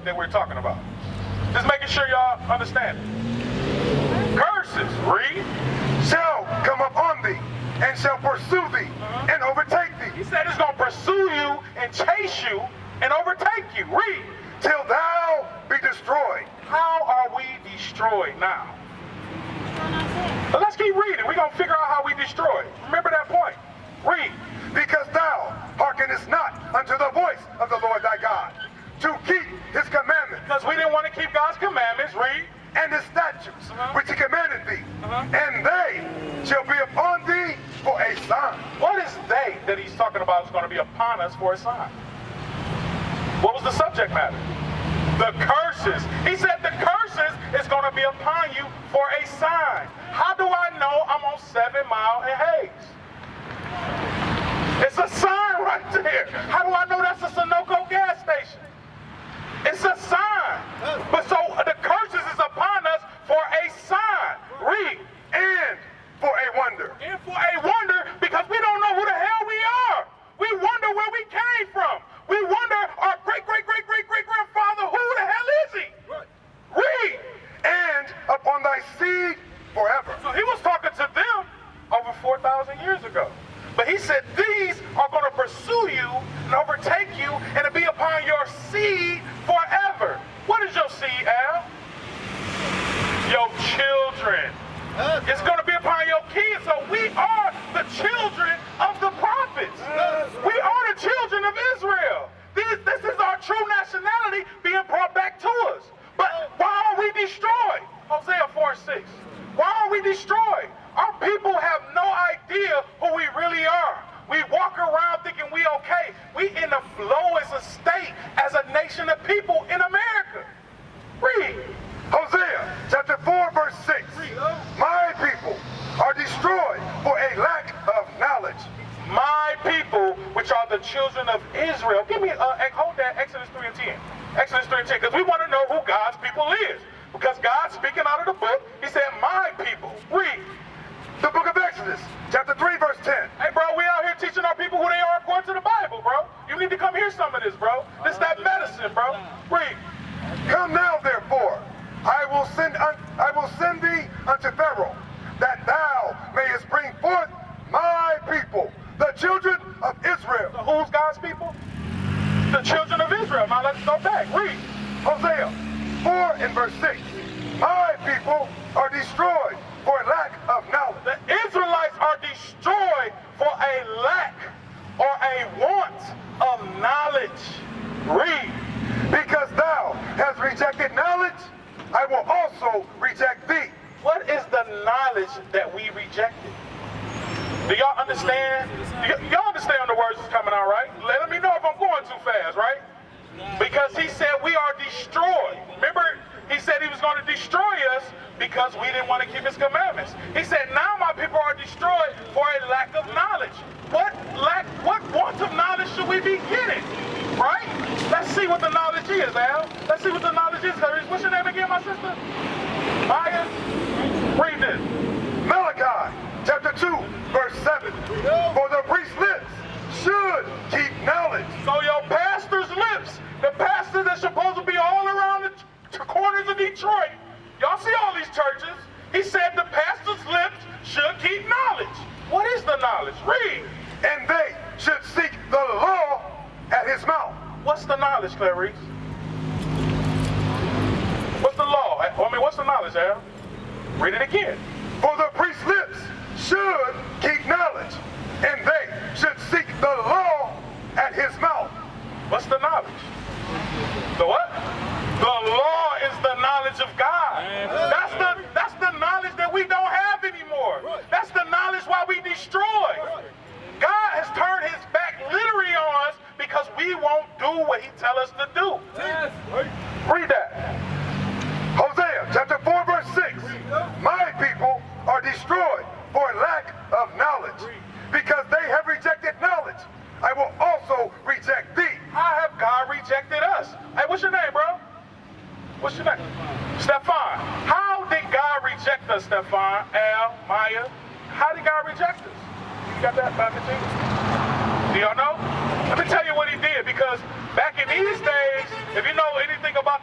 that we're talking about. Just making sure y'all understand it. Curses, read, shall come upon thee, and shall pursue thee, and overtake thee. He said it's going to pursue you and chase you and overtake you. Read. Till thou be destroyed. How are we destroyed now? But let's keep reading. We're going to figure out how we destroy. Remember that point. Read. Because thou hearkenest not unto the voice of the Lord thy God, to keep his commandments. Because we didn't want to keep God's commandments. Read. And his statutes, which he commanded thee. And they shall be upon thee for a sign. What is they that he's talking about is going to be upon us for a sign? What was the subject matter? The curses. He said the curses is going to be upon you for a sign. How do I know I'm on 7 Mile and Hayes? It's a sign right there. How do I know that's a Sunoco gas station? It's a sign. But so the curses is upon us for a sign. Read. And for a wonder. And for a wonder, because we don't know who the hell we are. We wonder where we came from. We wonder our great-great-great-great-great-grandfather, who the hell is he? Right. Read. And upon thy seed forever. So he was talking to them over 4,000 years ago. But he said these are going to pursue you and overtake you and to be upon your seed forever. What is your seed, Al? Your children. It's going to be upon your kids. So we are the children of the prophets. We are the children of Israel. This is our true nationality being brought back to us. But why are we destroyed? Hosea 4:6. Why are we destroyed? Our people have no idea who we really are. We walk around thinking we okay. We in the lowest estate as a nation of people in America. Read. Hosea chapter 4 verse 6. My people are destroyed for a lack of knowledge. My people, which are the children of Israel. Give me, hold that, Exodus 3 and 10. Exodus 3 and 10, because we want to know who God's people is. Because God's speaking out of the book, he said, my people. Read. The book of Exodus, chapter 3, verse 10. Hey, bro, we out here teaching our people who they are according to the Bible, bro. You need to come hear some of this, bro. This that medicine, bro. Read. Come now, therefore, I will send thee unto Pharaoh, that thou mayest bring forth my people, the children of Israel. So who's God's people? The children of Israel. Now let's go back. Read. Hosea 4 and verse 6. My people are destroyed for a lack of knowledge. The Israelites are destroyed for a lack or a want of knowledge. Read. Because thou hast rejected knowledge, I will also reject thee. What is the knowledge that we rejected? Do y'all understand? Y'all understand the words that's coming out, right? Let me know if I'm going too fast, right? Because he said we are destroyed. Remember, he said he was going to destroy us because we didn't want to keep his commandments. He said, now my people are destroyed for a lack of knowledge. What want of knowledge should we be getting? Right? Let's see what the knowledge is, Al. Let's see what the knowledge is. What's your name again, my sister? Maya? Read this. Malachi chapter 2, verse 7. For the priest's lips should keep knowledge. So your pastor's lips, the pastor that's supposed to be all around the corners of Detroit, y'all see all these churches, he said the pastor's lips should keep knowledge. What is the knowledge? Read. And they should seek the law at his mouth. What's the knowledge, Clarice? What's the law? What's the knowledge, Al? Read it again. For the priest's lips should keep knowledge, and they should seek the law at his mouth. What's the knowledge? The what? The law is the knowledge of God. That's the knowledge that we don't have anymore. That's the knowledge why we destroy. God has turned his back literally on us because we won't do what he tells us to do. Read that. Hosea chapter 4 verse 6. My people are destroyed for lack of knowledge. Because they have rejected knowledge, I will also reject thee. How have God rejected us? Hey, what's your name, bro? What's your name? Stefan. How did God reject us, Stefan, Al, Maya? How did God reject us? You got that, Dr. T? Do y'all know? Let me tell you what he did, because back in these days, if you know anything about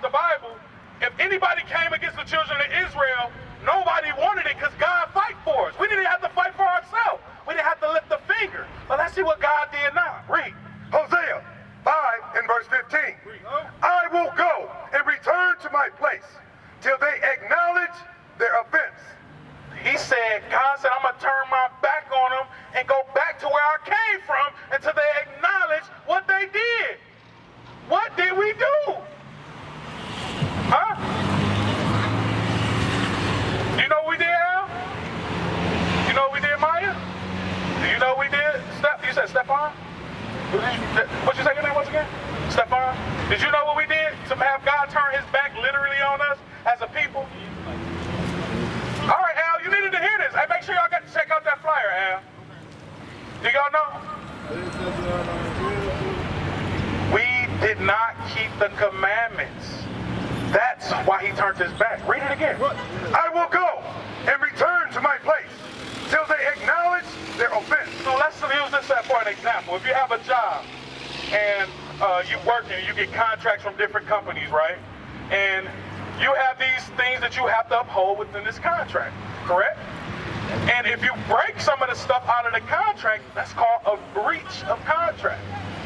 anybody came against the children of Israel, nobody wanted it because God fight for us. We didn't have to fight for ourselves. We didn't have to lift a finger. But let's see what God did now. Read. Hosea 5 and verse 15. I will go and return to my place till they acknowledge their offense. He said, God said, I'm going to turn my back on them and go back to where I came from until they acknowledge what they did. What did we do? Huh? You know what we did, Al? You know what we did, Maya? Do you know what we did? You said Stefan? What'd you say your name was again? Stefan? Did you know what we did to have God turn his back literally on us as a people? All right, Al, you needed to hear this. Hey, make sure y'all got to check out that flyer, Al. Do y'all know? We did not keep the commandments. That's why he turned his back. Read it again. I will go and return to my place till they acknowledge their offense. So let's use this for an example. If you have a job and you work and you get contracts from different companies, right? And you have these things that you have to uphold within this contract, correct? And if you break some of the stuff out of the contract, that's called a breach of contract.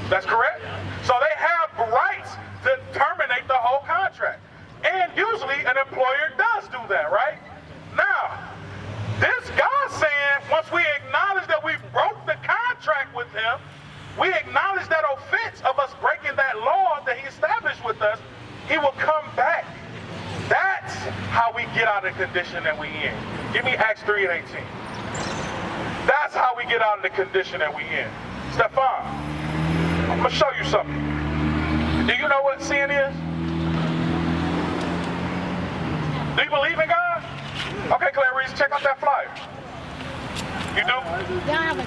That's correct? So they have rights to terminate the whole contract. And usually an employer does do that, right? Now, this God's saying, once we acknowledge that we broke the contract with him, we acknowledge that offense of us breaking that law that he established with us, he will come back. That's how we get out of the condition that we in. Give me Acts 3 and 18. That's how we get out of the condition that we in. Stefan, I'm going to show you something. Do you know what sin is? Do you believe in God? Okay, Clarice, check out that flyer. You do? Y'all have a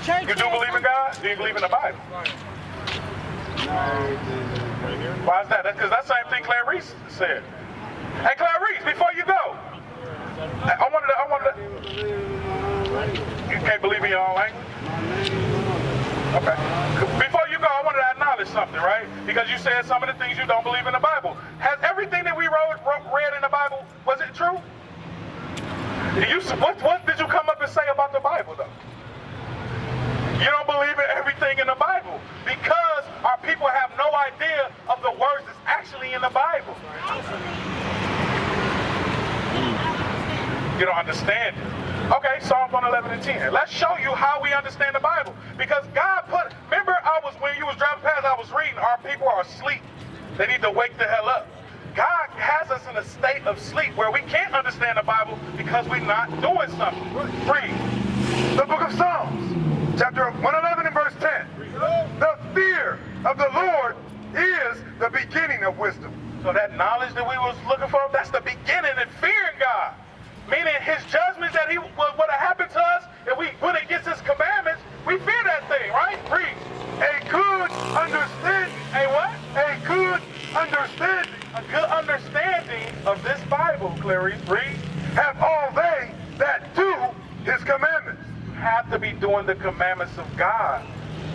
church. You do believe in God? Do you believe in the Bible? Why is that? Because that's the same thing Clarice said. Hey, Clarice, before you go, I wanted to. You can't believe in your own language? Okay. Before you go, I wanted to acknowledge something, right? Because you said some of the things you don't believe in the Bible. Has everything that we read in the Bible, was it true? What did you come up and say about the Bible, though? You don't believe in everything in the Bible because our people have no idea of the words that's actually in the Bible. You don't understand it. Okay, Psalms 111 and 10. Let's show you how we understand the Bible. Because God remember when you was driving past, I was reading, our people are asleep. They need to wake the hell up. God has us in a state of sleep where we can't understand the Bible because we're not doing something. Read. The book of Psalms, chapter 111 and verse 10. The fear of the Lord is the beginning of wisdom. So that knowledge that we was looking for, that's the beginning in fearing God. Meaning his judgments that he would have happened to us if we went against his commandments, we fear that thing, right? Read. A good understanding. A what? A good understanding. A good understanding of this Bible, Clarice. Read. Have all they that do his commandments. You have to be doing the commandments of God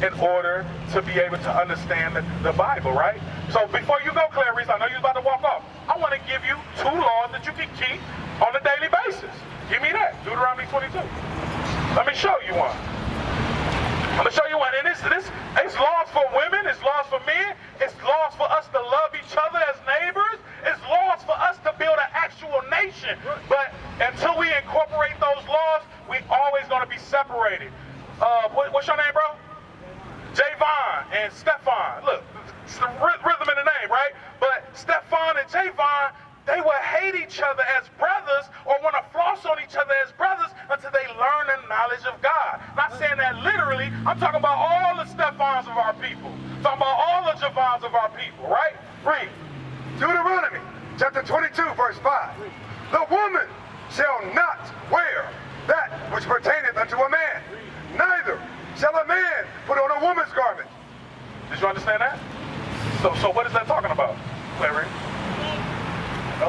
in order to be able to understand the Bible, right? So before you go, Clarice, I know you're about to walk off. I want to give you 2 laws that you can keep on a daily basis. Give me that. Deuteronomy 22. Let me show you one. I'm going to show you one. And it's laws for women. It's laws for men. It's laws for us to love each other as neighbors. It's laws for us to build an actual nation. But until we incorporate those laws, we're always going to be separated. What's your name, bro? Javon and Stefan. Look, it's the rhythm in the name, right? But Stefan and Javon, they will hate each other as brothers or want to floss on each other as brothers until they learn the knowledge of God. Not saying that literally. I'm talking about all the Stefans of our people. I'm talking about all the Javons of our people, right? Read. Deuteronomy chapter 22 verse 5. The woman shall not wear that which pertaineth unto a man, neither shall a man put on a woman's garment. Did you understand that? So what is that talking about, Clary?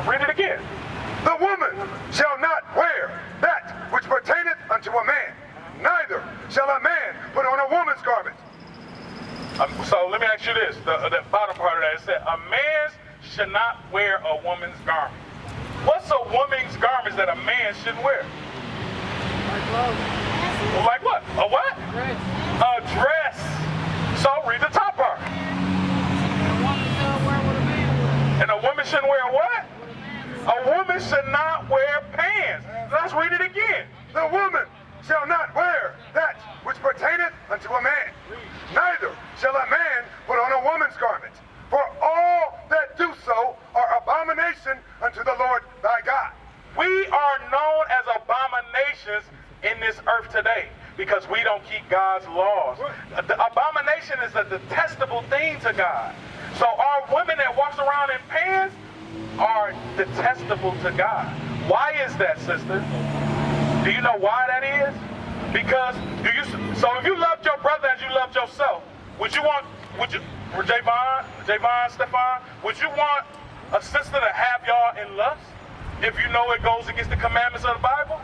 Read it again. The woman shall not wear that which pertaineth unto a man, neither shall a man put on a woman's garment. So let me ask you this. The bottom part of that, it said, a man's should not wear a woman's garment. What's a woman's garment that a man shouldn't wear? Well, like what? A what? Dress. A dress. So read the top part. And a woman shouldn't wear what? A woman should not wear pants. Let's read it again. The woman shall not wear that which pertaineth unto a man, neither shall a man put on a woman's garment. For all that do so are abomination unto the Lord thy God. We are known as abominations in this earth today because we don't keep God's laws. The abomination is a detestable thing to God. So our women that walks around in pants are detestable to God. Why is that, sister? Do you know why that is? Because so if you loved your brother as you loved yourself, Javon, Stefan, would you want a sister to have y'all in lust if you know it goes against the commandments of the Bible?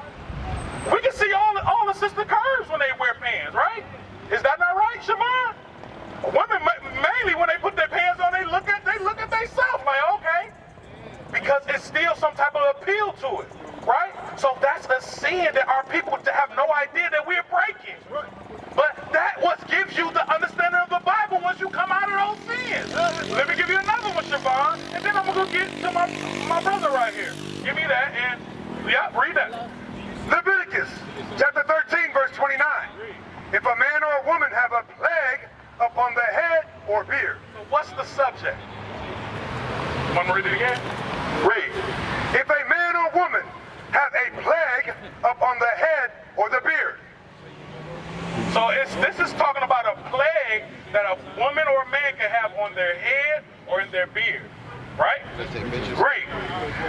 We can see all the sister curves when they wear pants, right? Is that not right, Siobhan? Women mainly when they put their pants on, they look at themselves like, okay, because it's still some type of appeal to it, right? So that's a sin that our people have no idea that we're breaking. But that what gives you the understanding of the Bible once you come out of those sins. Let me give you another one, Siobhan, and then I'm gonna go get to my brother right here. Give me that, and yeah, read that. Leviticus chapter 13, verse 29. If a man or a woman have a plague upon the head or beard. So what's the subject? Want to read it again? Read. If a man or woman have a plague upon the head or the beard. So this is talking about a plague that a woman or a man can have on their head or in their beard, right? Read.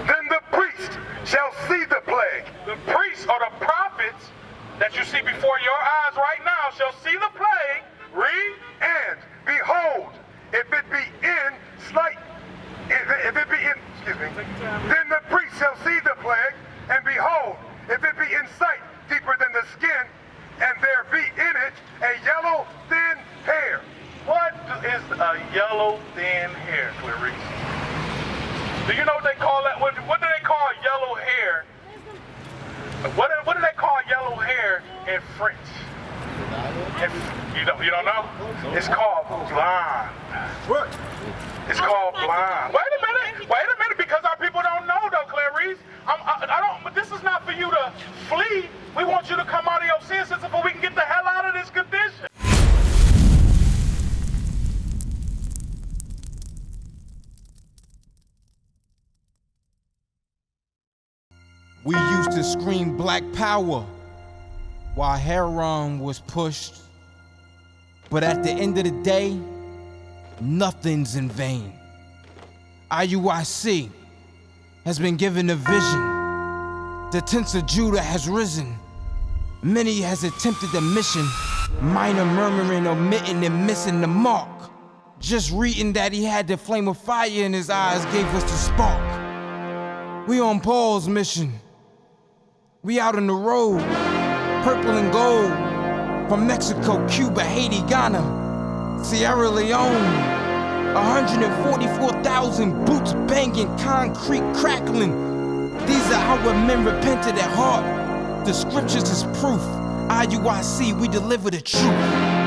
Then the priest shall see the plague. The priests or the prophets that you see before your eyes right now shall see the plague. Read. And behold, if it be in, then the priest shall see the plague, and behold, if it be in sight deeper than the skin, and there be in it a yellow thin hair. What is a yellow thin hair, Clarice? Do you know what they call that? What do they call yellow hair? What do they call yellow hair in French? You don't know? It's called blonde. What? It's called blonde. Wait a minute, because our people don't know though, Clarice. But this is not for you to flee. We want you to come out of your sin system so we can get the hell out of this condition. We used to scream black power while heroin was pushed. But at the end of the day, nothing's in vain. IUIC has been given a vision. The tents of Judah has risen. Many has attempted the mission. Minor murmuring, omitting, and missing the mark. Just reading that he had the flame of fire in his eyes gave us the spark. We on Paul's mission. We out on the road, purple and gold. From Mexico, Cuba, Haiti, Ghana, Sierra Leone. 144,000 boots banging, concrete crackling. These are our men repented at heart. The scriptures is proof. IUIC, we deliver the truth.